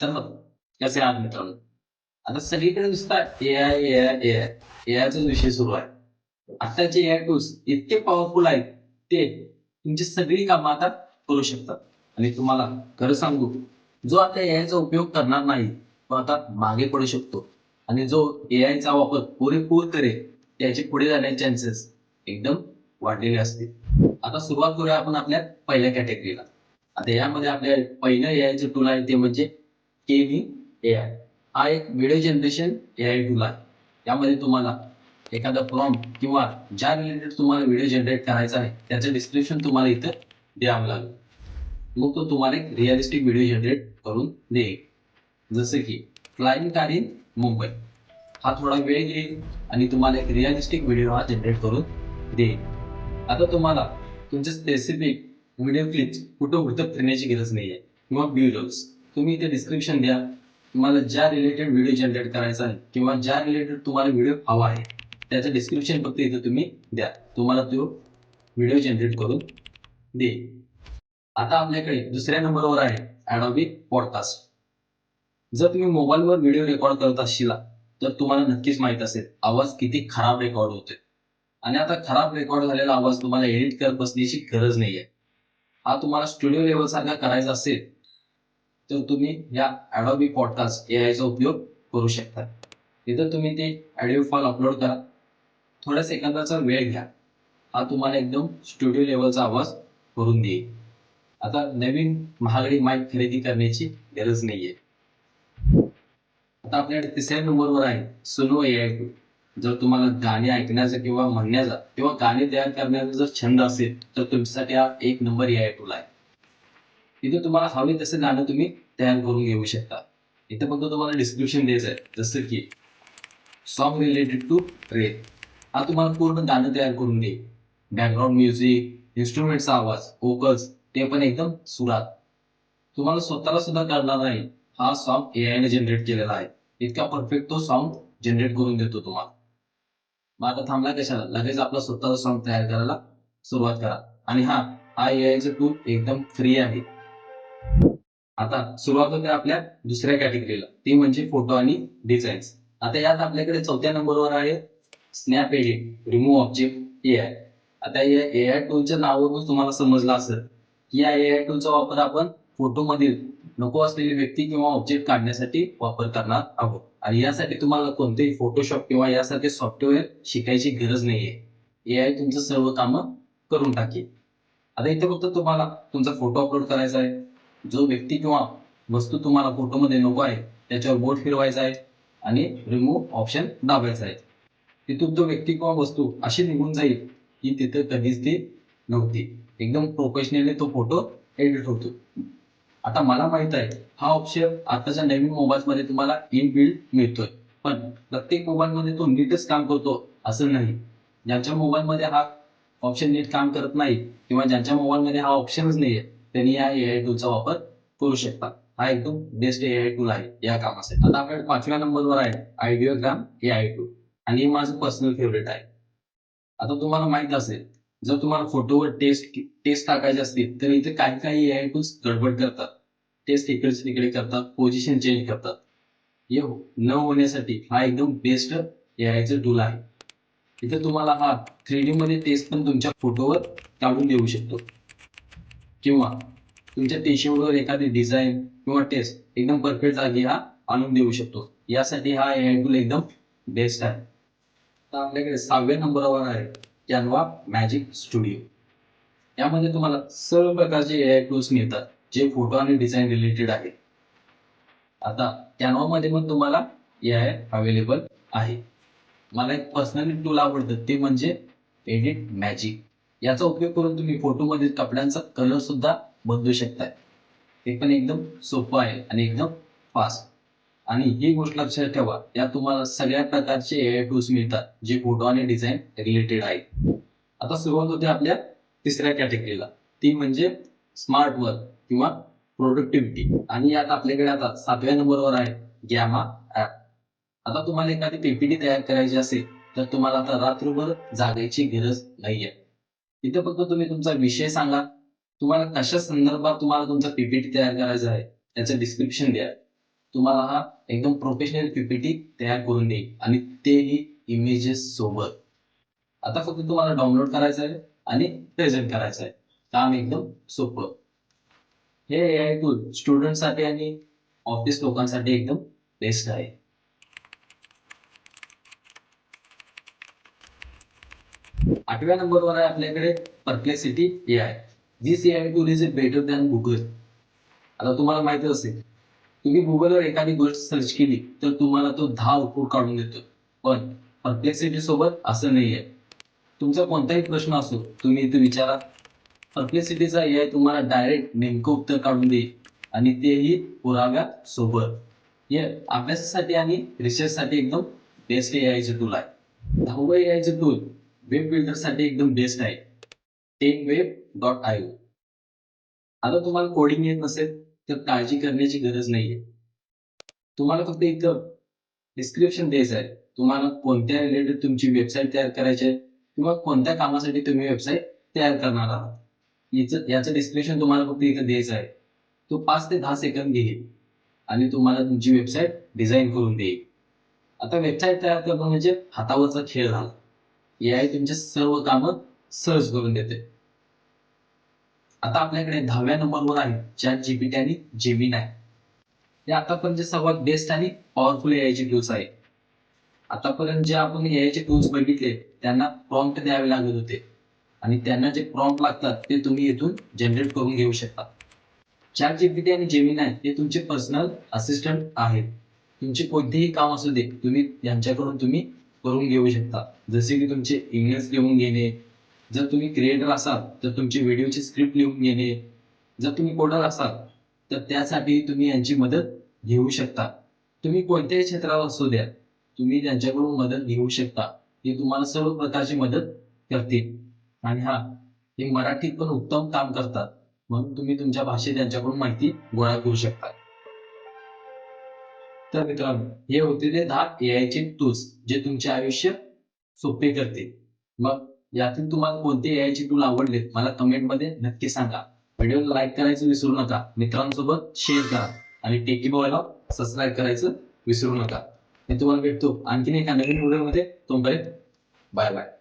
तर कसे आहात मित्रांनो? आता सगळीकडे नुसता एआय एआय एआय एआयचाच विषय सुरू आहे. आताचे एआय टूल्स इतके पॉवरफुल आहेत, ते तुमची सगळी कामं आता करू शकतात. आणि तुम्हाला खरं सांगू, जो आता एआयचा उपयोग करणार नाही, तो आता मागे पडू शकतो. आणि जो एआयचा वापर पुरेपूर करेल, त्याचे पुढे जाण्याचे चान्सेस एकदम वाढलेले असतील. आता सुरुवात करूया आपण आपल्या पहिल्या कॅटेगरीला. आता यामध्ये आपल्या पहिलं एआयचं टूल आहे ते म्हणजे केनी एआय. हा एक व्हिडिओ जनरेशन एआय टूल आहे. यामध्ये तुम्हाला एखादा प्रॉम्प्ट किंवा ज्या रिलेटेड तुम्हाला व्हिडिओ जनरेट करायचा आहे, त्याचं डिस्क्रिप्शन तुम्हाला इथं द्यावं लागेल. मग तो तुम्हाला एक रिअलिस्टिक व्हिडिओ जनरेट करून देईल. जसं की फ्लाइंग कार इन मुंबई. हा थोडा वेळ घेईल आणि तुम्हाला एक रिअलिस्टिक व्हिडिओ हा जनरेट करून देईल. आता तुम्हाला तुमचे स्पेसिफिक व्हिडिओ क्लिप्स कुठं फिरण्याची गरज नाहीये किंवा व्हिडिओज तुम्ही इथे डिस्क्रिप्शन द्या. तुम्हाला ज्या रिलेटेड व्हिडिओ जनरेट करायचा आहे किंवा ज्या रिलेटेड तुम्हाला व्हिडिओ हवा आहे, त्याचं डिस्क्रिप्शन फक्त इथे तुम्ही द्या. तुम्हाला तो व्हिडिओ जनरेट करून देईल. आता आपल्याकडे दुसऱ्या नंबरवर आहे Adobe पॉडकास्ट. जर तुम्ही मोबाईलवर व्हिडिओ रेकॉर्ड करत असशील, तर तुम्हाला नक्कीच माहित असेल आवाज किती खराब रेकॉर्ड होतोय. आणि आता खराब रेकॉर्ड झालेला आवाज तुम्हाला एडिट करत बसण्याची गरज नाहीये. हा तुम्हाला स्टुडिओ लेवल सारखा करायचा असेल, तर तुम्ही या Adobe पॉडकास्ट एआयचा उपयोग करू शकता. इथं तुम्ही ते ऑडिओ फाईल अपलोड करा. थोड्या सेकंदाचा वेळ घ्या. हा तुम्हाला एकदम स्टुडिओ लेवलचा आवाज करून देईल. आता नवीन महागडी माईक खरेदी करण्याची गरज नाहीये. आता आपल्याकडे तिसऱ्या नंबरवर आहे सुनो एआय टूल. जर तुम्हाला गाणी ऐकण्याचा किंवा म्हणण्याचा किंवा गाणी तयार करण्याचा जर छंद असेल, तर तुमच्यासाठी हा एक नंबर एआय टूल आहे. इथे तुम्हाला हवे तसे गाणं तुम्ही तयार करून घेऊ शकता. इथे फक्त तुम्हाला डिस्क्रिप्शन द्यायचं आहे. जसं की सॉन्ग रिलेटेड टू ट्रेन. हा तुम्हाला पूर्ण गाणं तयार करून देईल. बॅकग्राऊंड म्युझिक, इन्स्ट्रुमेंटचा आवाज, व्होकल्स ते पण एकदम सुरात. तुम्हाला स्वतःला सुद्धा कळणार नाही हा सॉन्ग एआय ने जनरेट केलेला आहे. इतका परफेक्ट तो सॉन्ग जनरेट करून देतो तुम्हाला. मग आता थांबला कशाला? लगेच आपला स्वतःचा सॉन्ग तयार करायला सुरुवात करा. आणि हा एआयचं टूल एकदम फ्री आहे. आता सुरुवात होते आपल्या दुसऱ्या कॅटेगरीला, ती म्हणजे फोटो आणि डिझाईन्स. आता यात आपल्याकडे चौथ्या नंबरवर आहे snap edit remove object AI. आता या एआय टूलच्या नावावरून तुम्हाला समजलं असेल की या एआय टूलचा वापर आपण फोटोमधील नको असलेली व्यक्ती किंवा ऑब्जेक्ट काढण्यासाठी वापर करणार आहोत. आणि यासाठी तुम्हाला कोणतेही फोटोशॉप किंवा यासारखे सॉफ्टवेअर शिकायची गरज नाहीये. एआय तुमचं सर्व कामं करून टाकेल. आता इथे फक्त तुम्हाला तुमचा फोटो अपलोड करायचा आहे. जो व्यक्ती किंवा वस्तू तुम्हाला फोटोमध्ये नको आहे, त्याच्यावर बोट फिरवायचा आहे आणि रिमूव्ह ऑप्शन दाबायचा आहे. तिथून तो व्यक्ती किंवा वस्तू अशी निघून जाईल की तिथे कधीच ती नव्हती. एकदम प्रोफेशनली तो फोटो एडिट होतो. आता मला माहित आहे हा ऑप्शन आताच्या नवीन मोबाईल्समध्ये तुम्हाला इनबिल्ट मिळतोय. पण प्रत्येक मोबाईलमध्ये तो नीटच काम करतो असं नाही. ज्यांच्या मोबाईलमध्ये हा ऑप्शन नीट काम करत नाही किंवा ज्यांच्या मोबाईलमध्ये हा ऑप्शनच नाहीये, त्यांनी या एआय टूलचा वापर करू शकता. हा एकदम बेस्ट एआय टूल आहे या कामासाठी. आता आपल्याकडे पाचव्या नंबरवर आहे आयडिओग्राम एआय टूल. आणि हे माझं पर्सनल फेवरेट आहे. आता तुम्हाला माहित असेल, जर तुम्हाला फोटोवर टेस्ट टेस्ट टाकायचे असतील, तर इथे काही काही एआय टूल्स गडबड करतात. टेस्ट इकडचे तिकडे करतात, पोझिशन चेंज करतात. हे न होण्यासाठी हा एकदम बेस्ट एआयचं टूल आहे. इथे तुम्हाला हा 3D मध्ये टेस्ट पण तुमच्या फोटोवर काढून देऊ शकतो. किंवा तुमच्या टिश्यूवर एखादी डिझाईन किंवा टेस्ट एकदम परफेक्ट जागी हा आणून देऊ शकतो. यासाठी हा एआय टूल एकदम बेस्ट आहे. तर आपल्याकडे 6व्या नंबरवर आहे कॅनव्हा मॅजिक स्टुडिओ. यामध्ये तुम्हाला सर्व प्रकारचे एआय टूल्स मिळतात, जे फोटो आणि डिझाईन रिलेटेड आहेत. आता कॅनव्हामध्ये पण तुम्हाला एआय अवेलेबल आहे. मला एक पर्सनली टूल आवडतं ते म्हणजे एडिट मॅजिक. याचा उपयोग करून तुम्ही फोटोमध्ये कपड्यांचा कलर सुद्धा बदलू शकताय. ते पण एकदम सोपं आहे आणि एकदम फास्ट. आणि ही गोष्ट लक्षात ठेवा, यात तुम्हाला सगळ्या प्रकारचे एआय टूल्स मिळतात, जे फोटो आणि डिझाईन रिलेटेड आहेत. आता सुरुवात होते आपल्या तिसऱ्या कॅटेगरीला, ती म्हणजे स्मार्ट वर्क किंवा प्रोडक्टिव्हिटी. आणि यात आपल्याकडे आता 7व्या नंबरवर आहे गॅमा ॲप. आता तुम्हाला एखादी पीपीटी तयार करायची असेल, तर तुम्हाला आता रात्रभर जागायची गरज नाहीये. इथे फक्त तुम्ही तुमचा विषय सांगा. तुम्हाला कशा संदर्भात तुम्हाला तुमचा पीपीटी तयार करायचा आहे, त्याचं डिस्क्रिप्शन द्या. तुम्हाला हा एकदम प्रोफेशनल पीपीटी तयार करून देईल आणि तेही इमेजेस सोबत. आता फक्त तुम्हाला डाउनलोड करायचं आहे आणि प्रेझेंट करायचं आहे. काम एकदम सोपं. हे एआय टूल स्टुडंटसाठी आणि ऑफिस लोकांसाठी एकदम बेस्ट आहे. 8व्या नंबरवर आहे आपल्याकडे perplexity AI. This AI tool is better than Google. आता तुम्हाला माहिती असेल, तुम्ही गुगलवर एखादी गोष्ट सर्च केली तर तुम्हाला तो 10 आउटपुट काढून देतो. पण परप्लेक्सिटी सोबत असं नाहीये. तुमचा कोणताही प्रश्न असो तुम्ही इथे विचारा, परप्लेक्सिटीचा एआय तुम्हाला डायरेक्ट नेमकं उत्तर काढून देईल आणि तेही पुराव्या सोबत. हे अभ्यासासाठी आणि रिसर्चसाठी एकदम बेस्ट एआयचं टूल आहे. 10वं एआयचं टूल वेब बिल्डरसाठी एकदम बेस्ट आहे, tenweb.io. आता तुम्हाला कोडिंग येत नसेल तर काळजी करण्याची गरज नाहीये. तुम्हाला फक्त इथं डिस्क्रिप्शन द्यायचं आहे. तुम्हाला कोणत्या रिलेटेड तुमची वेबसाईट तयार करायची आहे किंवा कोणत्या कामासाठी तुम्ही वेबसाईट तयार करणार आहात. याचं डिस्क्रिप्शन तुम्हाला फक्त इथं द्यायचं आहे. तो 5 ते 10 सेकंद घेईल आणि तुम्हाला तुमची वेबसाईट डिझाईन करून देईल. आता वेबसाईट तयार करणं म्हणजे हातावरचा खेळ झाला. एआय तुमचे सर्व कामं सहज करून देते. आता आपल्याकडे 10व्या नंबरवर आहे ChatGPT आणि जेमिनाय. हे आतापर्यंत सर्वात बेस्ट आणि पॉवरफुल एआयचे टूल्स आहे. आतापर्यंत जे आपण एआयचे टूल्स बघितले त्यांना प्रॉम्प्ट द्यावे लागत होते आणि त्यांना जे प्रॉम्प्ट लागतात ते तुम्ही इथून जनरेट करून घेऊ शकता. ChatGPT आणि जेमिनाय हे तुमचे पर्सनल असिस्टंट आहेत. तुमचे कोणतेही काम असू दे तुम्ही यांच्याकडून तुम्ही करून घेऊ शकता. जसे की तुमचे ईमेल्स लिहून घेणे, जर तुम्ही क्रिएटर असाल तर तुमची व्हिडिओची स्क्रिप्ट लिहून घेणे, जर तुम्ही कोडर असाल तर त्यासाठी तुम्ही यांची मदत घेऊ शकता. तुम्ही कोणत्याही क्षेत्रात असू द्या तुम्ही त्यांच्याकडून मदत घेऊ शकता. ते तुम्हाला सर्व प्रकारची मदत करतील. आणि हे मराठीत पण उत्तम काम करतात, म्हणून तुम्ही तुमच्या भाषेत त्यांच्याकडून माहिती गोळा करू शकता. तर मित्रांनो, हे होते ते 10 एआयचे टूल्स जे तुमचे आयुष्य सोपे करतील. मग यातील तुम्हाला कोणते एआयचे टूल आवडले मला कमेंटमध्ये नक्की सांगा. व्हिडिओला लाईक करायचं विसरू नका, मित्रांसोबत शेअर करा आणि टेकी बॉयला सबस्क्राईब करायचं विसरू नका. मी तुम्हाला भेटतो आणखीन एका नवीन व्हिडिओमध्ये. तोपर्यंत बाय बाय.